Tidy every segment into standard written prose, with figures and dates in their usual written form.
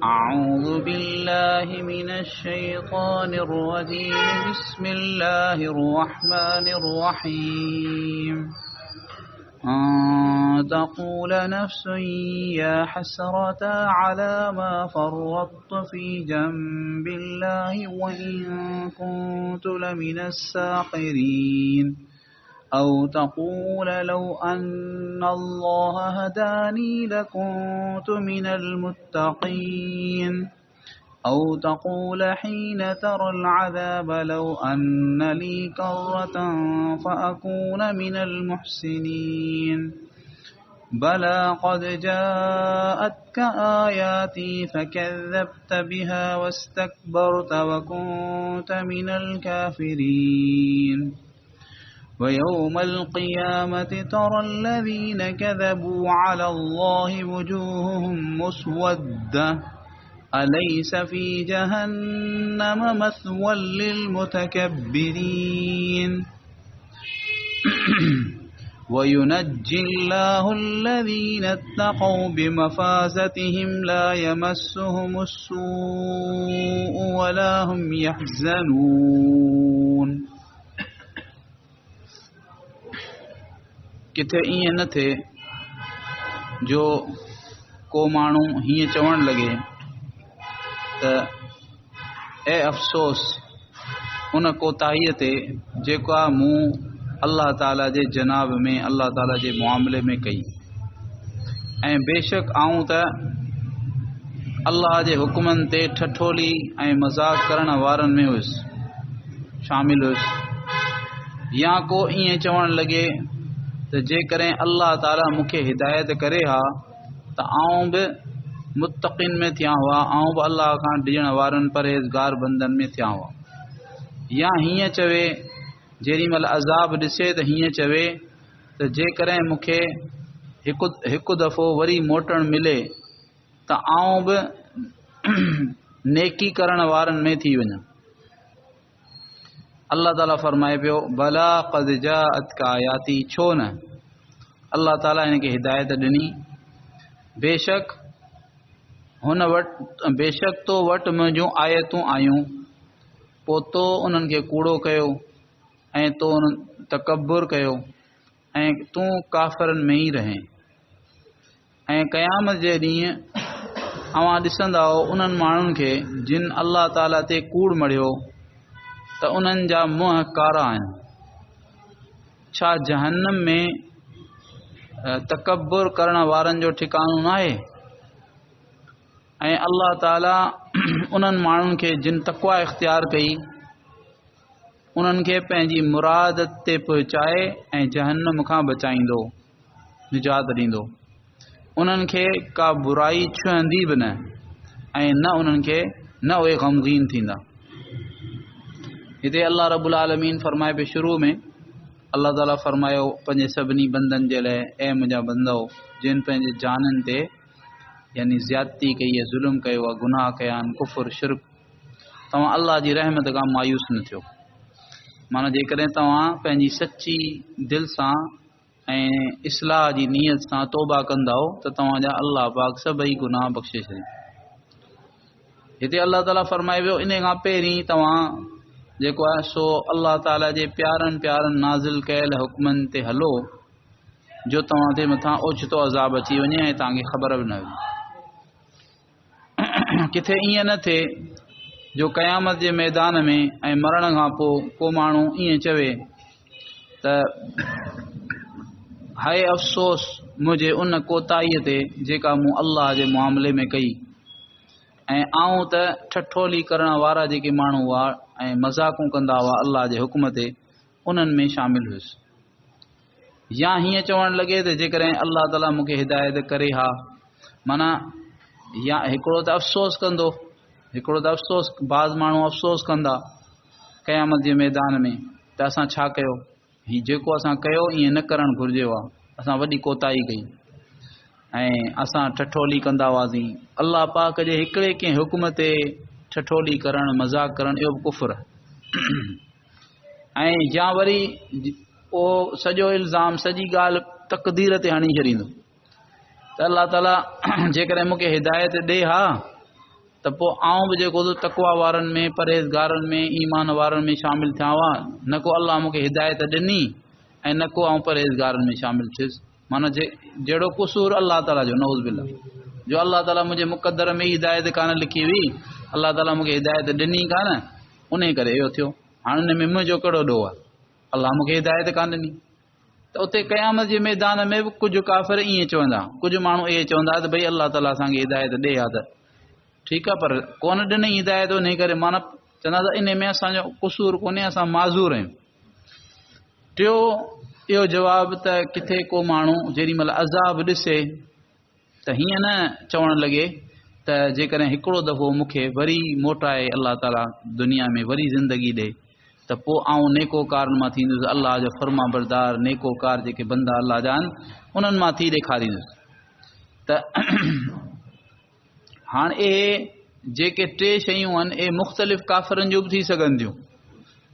أعوذ بالله من الشيطان الرجيم بسم الله الرحمن الرحيم أن تقول نفس يا حسرة على ما فرطت في جنب الله وإن كنت لمن الساخرين أو تقول لو أن الله هداني لكنت من المتقين أو تقول حين ترى العذاب لو أن لي كرة فأكون من المحسنين بلى قد جاءتك آياتي فكذبت بها واستكبرت وكنت من الكافرين ويوم القيامة ترى الذين كذبوا على الله وجوههم مسودة أليس في جهنم مثوى للمتكبرين وينجي الله الذين اتقوا بمفازتهم لا يمسهم السوء ولا هم يحزنون किथे ईअं न थिए जो को माण्हू हीअं चवण लॻे त ए अफ़सोस उन कोताहीअ ते जेका मूं अल्लाह ताला जे जनाब में अल्लाह ताला जे मुआमले में कई ऐं बेशक आऊं त अल्लाह जे हुकुमनि ते ठठोली ऐं मज़ाक करण वारनि में हुयुसि शामिल हुयुसि या को ईअं चवण लॻे त जेकॾहिं अल्लाह ताला मूंखे हिदायत करे हा त आऊं बि मुत्तक़िन में थिया हुआ आऊं बि अल्लाह खां डिॼण वारनि परहेज़गार बंदनि में थिया हुआ या हीअं चवे जेॾी महिल अज़ाब ॾिसे त हीअं चवे त जेकॾहिं मूंखे हिकु दफ़ो वरी मोटणु मिले त आऊं बि नेकी करण वारनि में थी वञा अल्लाह ताला फरमाए पियो भला क़द जाअतका आयाती छो न अल्लाह ताला हिन खे हिदायत ॾिनी बेशक तो वटि मुंहिंजूं आयतूं आयूं पोइ तो उन्हनि खे कूड़ो कयो ऐं तो तकबुर कयो ऐं तूं काफ़िरनि में ई रहे ऐं क़यामत जे ॾींहुं अवां ॾिसंदा उन्हनि माण्हुनि खे जिन अल्लाह ताला ते कूड़ मढ़ियो त उन्हनि जा मुंहं कारा आहिनि छा जहन्नम में तकबुर करण वारनि जो ठिकानो न आहे ऐं अल्लाह ताला उन्हनि माण्हुनि खे जिन तक़वा इख्तियार कई उन्हनि खे पंहिंजी मुराद ते पहुचाए ऐं जहन्नम खां बचाईंदो निजात ॾींदो उन्हनि खे का बुराई छुहंदी बि न ऐं न उन्हनि खे न उहे ग़मगीन थींदा हिते अल्लाह रब्बुल आलमीन फरमाए पियो शुरू में अल्लाह ताला फरमायो पंहिंजे सभिनी बंदनि जे लाइ ऐं मुंहिंजा बंदो जिन पंहिंजे जाननि ते यानी ज़्यादती कई आहे ज़ुल्म कयो आहे गुनाह कया आहिनि कुफ़ुर शिरक तव्हां अल्लाह जी रहमत खां मायूस न थियो माना जेकॾहिं तव्हां पंहिंजी सची दिलि सां ऐं इस्लाह जी नीयत सां तौबा कंदा त तव्हांजा अल्लाह पाक सभई गुनाह बख़्शे छॾे हिते अल्लाह ताला फरमाए वियो इन खां पहिरीं तव्हां जेको आहे सो अल्लाह ताला जे प्यारनि प्यारनि नाज़िल कयल हुक्मनि ते हलो जो तव्हां ते मथां ओचितो अज़ाब अची वञे ऐं तव्हांखे ख़बर बि न हुई किथे ईअं न थिए जो क़यामत जे मैदान में ऐं मरण खां पोइ को माण्हू ईअं चवे त हाय अफ़सोस मुंहिंजे उन कोताहीअ ते जेका मूं अल्लाह जे मुआमले में कई ऐं आऊं त ठठोली करण वारा जेके माण्हू हुआ ऐं मज़ाक़ूं कंदा हुआ अल्लाह जे हुकुम ते उन्हनि में शामिल हुयुसि या हीअं चवणु लॻे त जेकॾहिं अल्लाह ताला मूंखे हिदायत करे हा माना या हिकिड़ो त अफ़सोस कंदो हिकिड़ो त अफ़सोस बाज़ माण्हू अफ़सोस कंदा क़यामत जे मैदान में त असां छा कयो हीउ जेको असां कयो ईअं न करणु घुरिजे हा असां वॾी कोताही कई ऐं असां ठठोली कंदा हुआसीं अल्लाह पाक जे हिकिड़े कंहिं हुकुम ते ठठोली करणु मज़ाक करणु इहो बि कुफ़ुर ऐं या वरी उहो सॼो इल्ज़ाम सॼी ॻाल्हि तक़दीर ते हणी छॾींदो त अल्लाह ताला जेकॾहिं मूंखे हिदायत ॾे हा त पोइ आउं बि जेको तक़वा वारनि में परहेज़गारनि में ईमान वारनि में शामिल थियां हुआ न को अल्लाह मूंखे हिदायत ॾिनी ऐं न को आउं परहेज़गारनि में शामिल थियुसि माना जहिड़ो क़सूर अल्लाह ताला जो नऊज़ बिल्ला जो अल्लाह ताला मुंहिंजे मुक़दर में हिदायत कान लिखी हुई अल्लाह ताला मूंखे हिदायत ॾिनी कान उन करे इहो थियो हाणे हुन में मुंहिंजो कहिड़ो ॾोह आहे अल्लाह मूंखे हिदायत कान ॾिनी त उते क़यामत जे मैदान में बि कुझु काफ़िर ईअं चवंदा कुझु माण्हू इहे चवंदा त भई अल्लाह ताला असांखे हिदायत ॾे हा त ठीकु आहे पर कोन ॾिनई हिदायत उन करे माना चवंदा त इन में असांजो क़सूर कोन्हे असां माज़ूर आहियूं टियों इहो जवाबु त किथे को माण्हू जेॾी महिल अज़ाब ॾिसे त हीअं न चवणु लॻे त जेकॾहिं हिकिड़ो दफ़ो मूंखे वरी मोटाए अल्लाह ताला दुनिया में वरी ज़िंदगी ॾे त पोइ आउं नेकोकार मां थींदुसि अल्लाह जो फर्मा बरदार नेकोकार जेके बंदा अल्लाह जा आहिनि उन्हनि मां थी ॾेखारींदुसि त हाणे इहे जेके टे शयूं आहिनि इहे मुख़्तलिफ़ काफ़िरनि जूं बि थी सघनि थियूं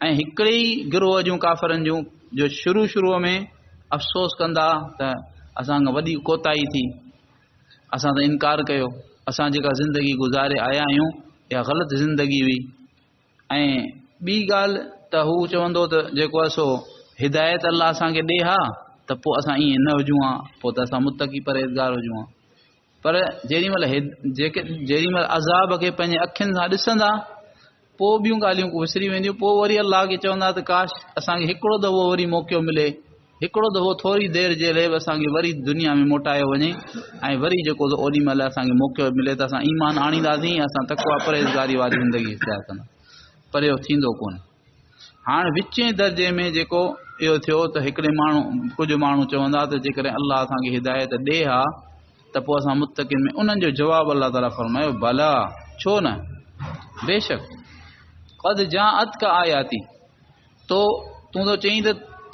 ऐं हिकिड़े ई गिरोह जूं काफ़िरनि जूं जो शुरूअ में अफ़सोस कंदा त असां खां वॾी कोताही थी असां त इनकार कयो असां जेका ज़िंदगी गुज़ारे आया आहियूं इहा ग़लति ज़िंदगी हुई ऐं ॿी ॻाल्हि त हू चवंदो त जेको आहे सो हिदायत अल्लाह असांखे ॾे हा त पोइ असां ईअं न हुजूं हा पोइ त असां मुतक़ी परहेज़गार हुजूं हा पर जेॾी महिल अज़ाब खे पंहिंजे अखियुनि सां ॾिसंदा पोइ ॿियूं ॻाल्हियूं विसरी वेंदियूं पोइ वरी अल्लाह खे चवंदा त काश असांखे हिकिड़ो दफ़ो वरी मौक़ो मिले हिकिड़ो दफ़ो थोरी देरि जे लाइ बि असांखे वरी दुनिया में मोटायो वञे ऐं वरी जेको ओॾी महिल असांखे मौक़ो मिले त असां ईमान आणींदासीं असां तक़वा परहेज़गारी वारी ज़िंदगी इख़्तियार कंदा पर इहो थींदो कोन हाणे विचें दर्जे में जेको इहो थियो त हिकिड़े माण्हू कुझु माण्हू चवंदा त जेकॾहिं अल्लाह असांखे हिदायत ॾे हा त पोइ असां मुतक़िन में उन्हनि जो जवाबु अल्लाह ताला फरमायो भला छो न बेशक क़द जाअत का आयाती तूं तो चईं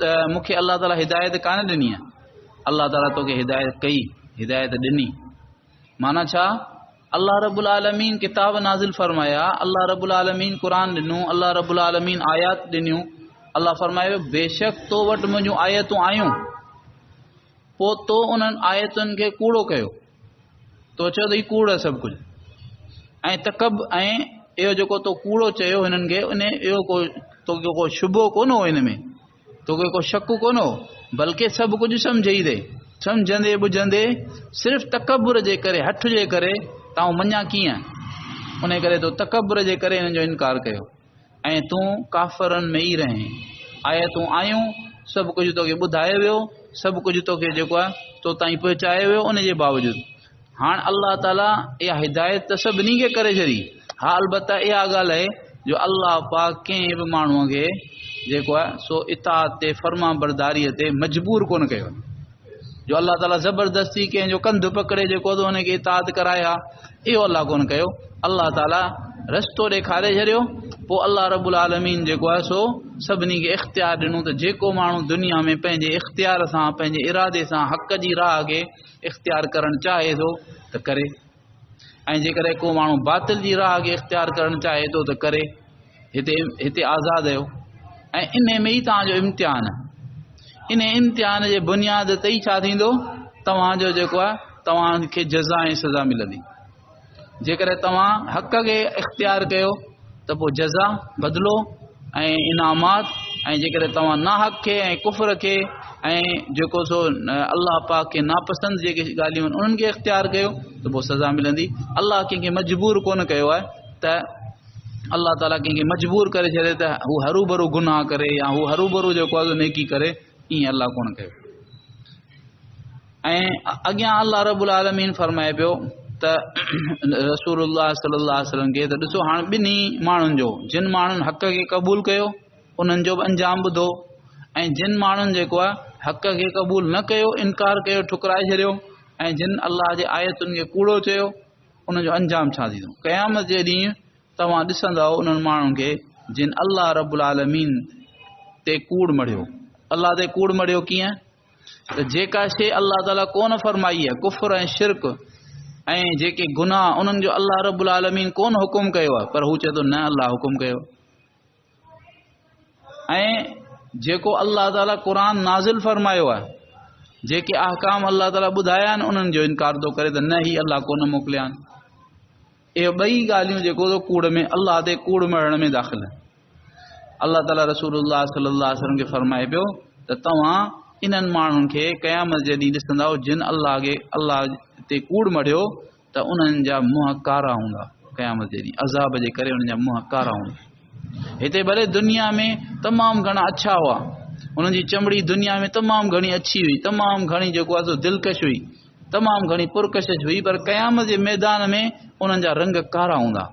त मूंखे अल्लाह ताला हिदायत कान ॾिनी आहे अल्लाह ताला तोखे हिदायत कई हिदायत ॾिनी माना छा अल्लाह रब्बुल आलमीन किताब नाज़िल फरमाया अल्लाह रब्बुल आलमीन क़ुर ॾिनो अल्लाह रब्बुल आलमीन आयात ॾिनियूं अल्लाह फरमायो बेशक तो वटि मुंहिंजूं आयतूं आयूं पोइ तो उन्हनि आयतुनि खे कूड़ो कयो तो चयो त हीउ कूड़ आहे सभु कुझु ऐं ऐं इहो जेको तो कूड़ो चयो हिननि खे इहो तोखे को शुबो कोन हो हिन में तोखे को शक कोन हो बल्कि सभु कुझु सम्झी ॾे सम्झंदे ॿुझंदे सिर्फ़ु तकबुर जे करे हठ जे करे तव्हां मञा कीअं उन करे तो तकबुर जे करे हिननि जो इनकार कयो ऐं तूं काफ़रनि में ई रहीं आयतूं आयूं सभु कुझु तोखे ॿुधायो वियो सभु कुझु तोखे जेको आहे तो ताईं पहुचायो वियो उन जे बावजूदि हाणे अल्लाह ताला इहा हिदायत त सभिनी खे करे छॾी हा अलबत्ता इहा ॻाल्हि आहे जो अल्लाह पाक कंहिं बि माण्हूअ खे जेको आहे सो इताअत ते फर्मा बरदारीअ ते मजबूर कोन कयो जो अल्लाह ताला ज़बरदस्ती कंहिंजो कंधु पकड़े जेको त हुनखे इताअत कराए हा इहो अल्लाह कोन कयो अल्लाह ताला रस्तो ॾेखारे छॾियो पोइ अल्लाह रब्बुल आलमीन जेको आहे सो सभिनी खे इख़्तियार ॾिनो त जेको माण्हू दुनिया में पंहिंजे इख़्तियार सां पंहिंजे इरादे सां हक़ जी राह खे इख़्तियार करणु चाहे थो त करे ऐं जेकॾहिं को माण्हू बातिल जी राह खे इख़्तियार करणु चाहे थो त करे हिते आज़ादु आहियो ऐं इन में ई तव्हांजो इम्तिहान इन इम्तिहान जे बुनियाद ते ई छा थींदो तव्हांजो जेको आहे तव्हांखे जज़ा ऐं सज़ा मिलंदी जेकॾहिं तव्हां हक़ खे इख़्तियार कयो त पोइ जज़ा बदिलो ऐं इनामात ऐं जेकॾहिं तव्हां नाहक़ खे ऐं कुफ़र खे ऐं जेको सो अल्लाह पाक खे नापसंद जेके ॻाल्हियूं आहिनि उन्हनि खे इख़्तियार कयो त पोइ सज़ा मिलंदी अल्लाह कंहिंखे मजबूर कोन कयो आहे त अल्लाह ताला कंहिंखे मजबूर करे छॾे त हू हरू भरू गुनाह करे या हू हरू भरू जेको आहे नेकी करे ईअं अल्लाह कोन कयो ऐं अॻियां अल्लाह रब्बुल आलमीन फरमाए पियो त रसूलुल्लाह सल्लल्लाहु अलैहि वसल्लम खे त ॾिसो हाणे ॿिन्ही माण्हुनि जो जिन माण्हुनि हक़ खे क़बूल कयो उन्हनि जो बि अंजाम ॿुधो ऐं जिन माण्हुनि जेको आहे हक़ खे क़बूल न कयो इनकार कयो ठुकराए छॾियो ऐं जिन अल्लाह जे आयतुनि खे कूड़ो चयो उनजो अंजाम छा थींदो क़यामत जे ॾींहुं तव्हां ॾिसंदव उन्हनि माण्हुनि खे जिन अल्लाह रब्बुल आलमीन ते कूड़ मढ़ियो अल्लाह ते कूड़ मढ़ियो कीअं त जेका शइ अल्लाह ताला कोन फरमाई आहे कुफ़र ऐं शिरक ऐं जेके गुनाह उन्हनि जो अल्लाह रब्बुल आलमीन कोन हुकुम कयो आहे पर हू चए थो न अल्लाह हुकुम कयो ऐं जेको अल्लाह ताला क़ुर नाज़िल फरमायो आहे जेके अहकाम अल्लाह ताला ॿुधाया आहिनि उन्हनि जो इनकार थो करे त न ही अल्लाह कोन मोकिलिया आहिनि इहे ॿई ॻाल्हियूं जेको तो कूड़ में अल्लाह ते कूड़ मरण में दाख़िल आहिनि। अल्लाह ताला रसूलुल्लाह सल्लल्लाहु अलैहि वसल्लम खे फरमाए पियो त तव्हां इन्हनि माण्हुनि खे क़यामत जे ॾींहुं ॾिसंदव जिन अल्लाह ते कूड़ मढ़ियो त उन्हनि जा मुंहं कारा हूंदा। क़यामत जे ॾींहुं अज़ाब जे करे उन्हनि जा मुंहं कारा हूंदा। हिते भले दुनिया में तमामु घणा अच्छा हुआ, उन्हनि जी चमड़ी दुनिया में तमामु घणी अच्छी हुई, तमामु घणी जेको आहे सो दिलकश हुई, तमामु घणी पुरकशिश हुई, पर क़यामत जे मैदान में उन्हनि जा रंग कारा हूंदा।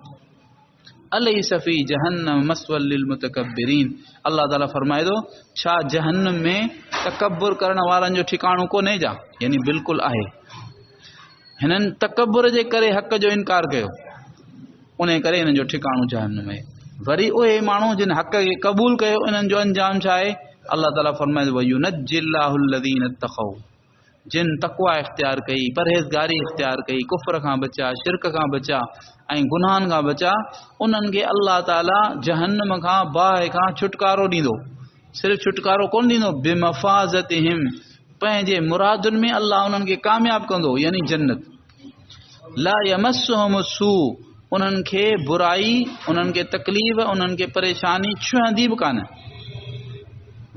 अलैसा फी जहन्नम मस्वल लिल मुतकब्बिरीन। अल्लाह ताला फरमाए थो छा जहन्नम में तकब्बुर करण वारनि जो ठिकाणो कोन्हे जा, यानी बिल्कुलु आहे। हिननि तकब्बुर जे करे हक़ जो इनकार कयो, उन करे हिननि जो ठिकाणो जहन्नम आहे। वरी उहे माण्हू जिन हक़ खे क़बूल कयो, इन्हनि जो अंजाम छा आहे? अल्लाह ताला फरमाए थो वयुनज्जिल्लाहु अल्लज़ीन तक़ौ, जिन तक़वा इख्तियार कई, परहेज़गारी इख्तियार कई, कुफ्र खां बचा, शिरक खां बचा ऐं गुनाहनि खां बचा, उन्हनि खे अल्लाह ताला जहन्नम खां बाहि खां छुटकारो ॾींदो। सिर्फ़ु छुटकारो कोन ॾींदो, बिमफ़ाज़तिहिम, पंहिंजे मुरादुनि में अल्लाह उन्हनि खे कामयाब कंदो, यानी जन्नत। ला यमस्सुहुम सू, उन्हनि खे बुराई, उन्हनि खे तकलीफ़, उन्हनि खे परेशानी छुहंदी बि कान।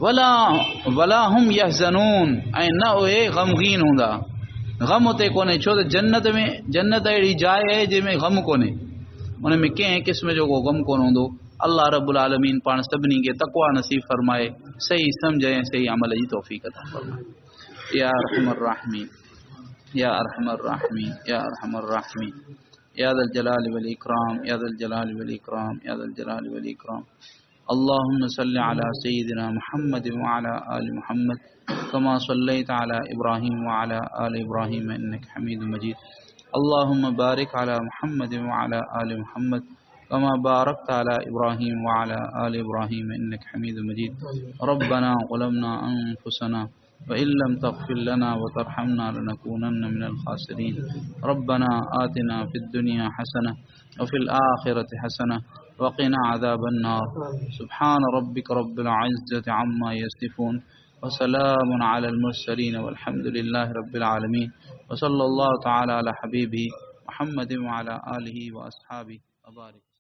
वला हुम यहज़नून, ऐं न उहे ग़मगीन हूंदा। ग़म उते कोन्हे, छो त जन्नत अहिड़ी जाइ आहे जंहिंमें ग़म कोन्हे, उन में कंहिं क़िस्म जो को ग़म कोन हूंदो। अल्लाह रब्बुल आलमीन पाण सभिनी खे तक़वा नसीब फरमाए, सही सम्झ ऐं सही अमल जी तौफ़ीक़ अता फरमाए। या अरहमर राहिमीन, या अरहमर राहिमीन, या अरहमर राहिमीन, या ज़ल जलाल वल इकराम, या ज़ल जलाल वल इकराम, या ज़ल जलाल वल इकराम। अल्लाहुम्मा सल्लि अला सय्यिदिना मुहम्मद व अला आलि मुहम्मद कमा सल्लैत अला इब्राहीम व अला आलि इब्राहीम इन्नका हमीदुम मजीद। अल्लाहुम्मा बारिक अला मुहम्मद व अला आलि मुहम्मद कमा बारकत अला इब्राहीम व अला आलि इब्राहीम इन्नका हमीदुम मजीद। रब्बना ज़लमना अनफुसना وإن لم تغفر لنا وترحمنا لنكونن من الخاسرين ربنا آتنا في الدنيا حسنة وفي الآخرة حسنة وقنا عذاب النار سبحان ربك رب العزة عما يصفون وسلام على المرسلين والحمد لله رب العالمين وصلى الله تعالى على حبيبه محمد وعلى آله وأصحابه وبارك